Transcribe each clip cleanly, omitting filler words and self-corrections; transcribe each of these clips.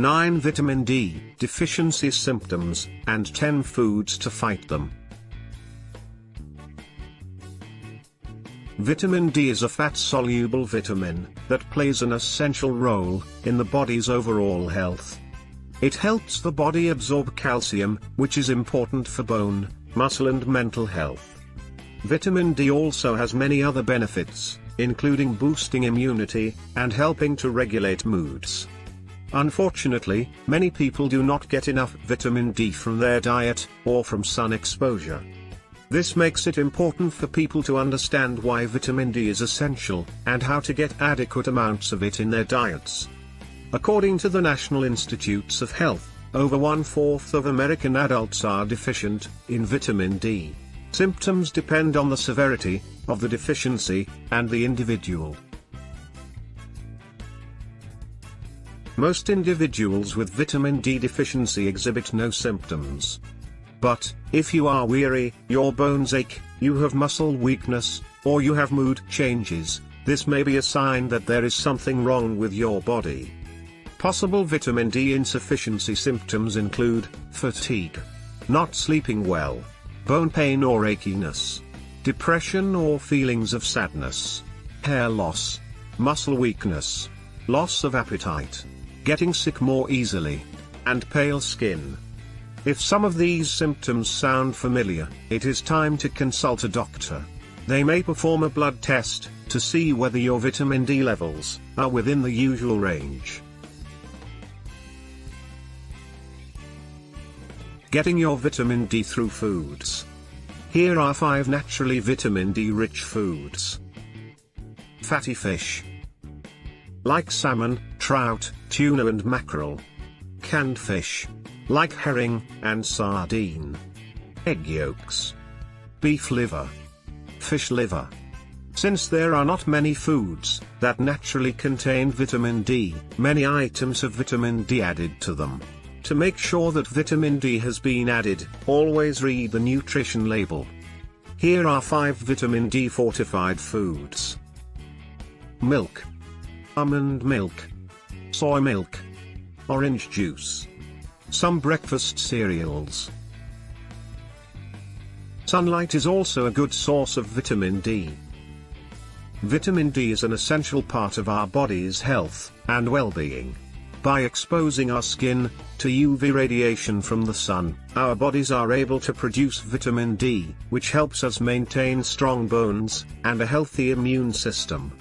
9 vitamin D deficiency symptoms, and 10 foods to fight them. Vitamin D is a fat-soluble vitamin that plays an essential role in the body's overall health. It helps the body absorb calcium, which is important for bone, muscle and mental health. Vitamin D also has many other benefits, including boosting immunity and helping to regulate moods. Unfortunately, many people do not get enough vitamin D from their diet or from sun exposure. This makes it important for people to understand why vitamin D is essential and how to get adequate amounts of it in their diets. According to the National Institutes of Health, over 1/4 of American adults are deficient in vitamin D. Symptoms depend on the severity of the deficiency and the individual. Most individuals with vitamin D deficiency exhibit no symptoms. But, if you are weary, your bones ache, you have muscle weakness, or you have mood changes, this may be a sign that there is something wrong with your body. Possible vitamin D insufficiency symptoms include fatigue, not sleeping well, bone pain or achiness, depression or feelings of sadness, hair loss, muscle weakness, loss of appetite, getting sick more easily, and pale skin. If some of these symptoms sound familiar, it is time to consult a doctor. They may perform a blood test to see whether your vitamin D levels are within the usual range. Getting your vitamin D through foods. Here are 5 naturally vitamin D-rich foods. Fatty fish, like salmon, trout, tuna and mackerel. Canned fish, like herring and sardine. Egg yolks. Beef liver. Fish liver. Since there are not many foods that naturally contain vitamin D, many items have vitamin D added to them. To make sure that vitamin D has been added, always read the nutrition label. Here are 5 vitamin D fortified foods. Milk. Almond milk. Soy milk. Orange juice. Some breakfast cereals. Sunlight is also a good source of vitamin D. Vitamin D is an essential part of our body's health and well-being. By exposing our skin to UV radiation from the sun, our bodies are able to produce vitamin D, which helps us maintain strong bones and a healthy immune system.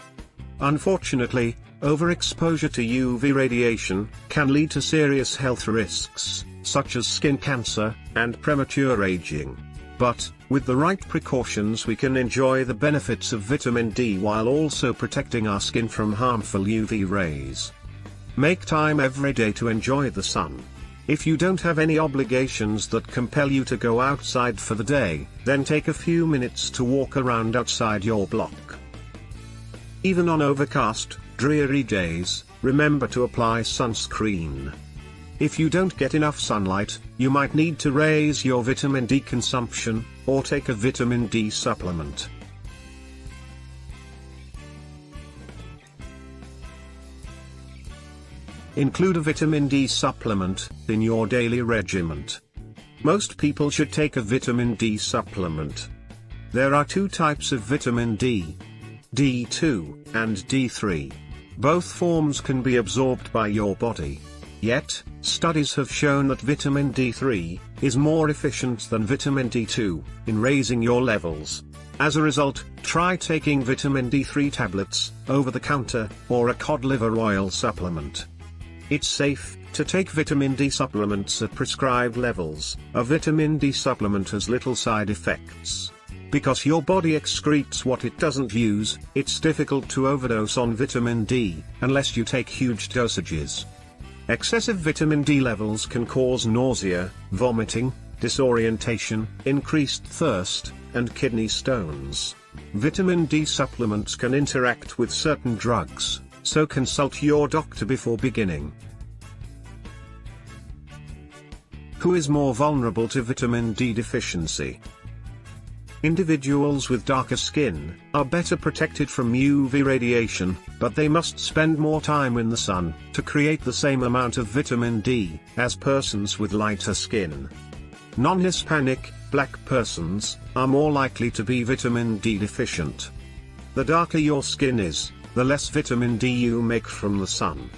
Unfortunately, overexposure to UV radiation can lead to serious health risks, such as skin cancer and premature aging. But, with the right precautions, we can enjoy the benefits of vitamin D while also protecting our skin from harmful UV rays. Make time every day to enjoy the sun. If you don't have any obligations that compel you to go outside for the day, then take a few minutes to walk around outside your block. Even on overcast, dreary days, remember to apply sunscreen. If you don't get enough sunlight, you might need to raise your vitamin D consumption, or take a vitamin D supplement. Include a vitamin D supplement in your daily regimen. Most people should take a vitamin D supplement. There are 2 types of vitamin D, D2 and D3. Both forms can be absorbed by your body. Yet, studies have shown that vitamin D3 is more efficient than vitamin D2 in raising your levels. As a result, try taking vitamin D3 tablets over the counter or a cod liver oil supplement. It's safe to take vitamin D supplements at prescribed levels. A vitamin D supplement has little side effects. Because your body excretes what it doesn't use, it's difficult to overdose on vitamin D, unless you take huge dosages. Excessive vitamin D levels can cause nausea, vomiting, disorientation, increased thirst, and kidney stones. Vitamin D supplements can interact with certain drugs, so consult your doctor before beginning. Who is more vulnerable to vitamin D deficiency? Individuals with darker skin are better protected from UV radiation, but they must spend more time in the sun to create the same amount of vitamin D as persons with lighter skin. Non-Hispanic, black persons, are more likely to be vitamin D deficient. The darker your skin is, the less vitamin D you make from the sun.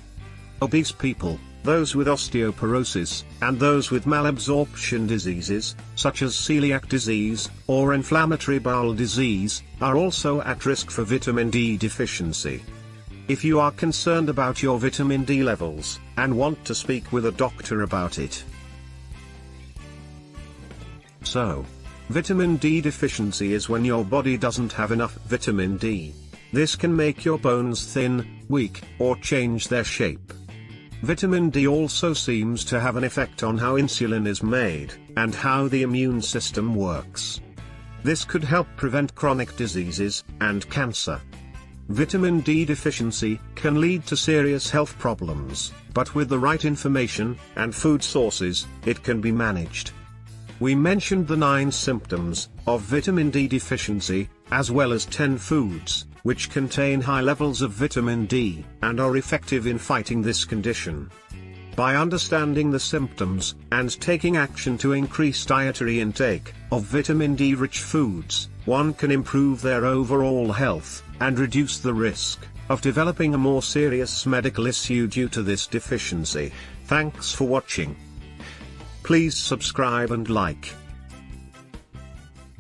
Obese people, those with osteoporosis, and those with malabsorption diseases, such as celiac disease, or inflammatory bowel disease, are also at risk for vitamin D deficiency. If you are concerned about your vitamin D levels, and want to speak with a doctor about it. So, vitamin D deficiency is when your body doesn't have enough vitamin D. This can make your bones thin, weak, or change their shape. Vitamin D also seems to have an effect on how insulin is made, and how the immune system works. This could help prevent chronic diseases, and cancer. Vitamin D deficiency can lead to serious health problems, but with the right information, and food sources, it can be managed. We mentioned the 9 symptoms of vitamin D deficiency, as well as 10 foods which contain high levels of vitamin D, and are effective in fighting this condition. By understanding the symptoms, and taking action to increase dietary intake of vitamin D-rich foods, one can improve their overall health, and reduce the risk of developing a more serious medical issue due to this deficiency. Thanks for watching. Please subscribe and like.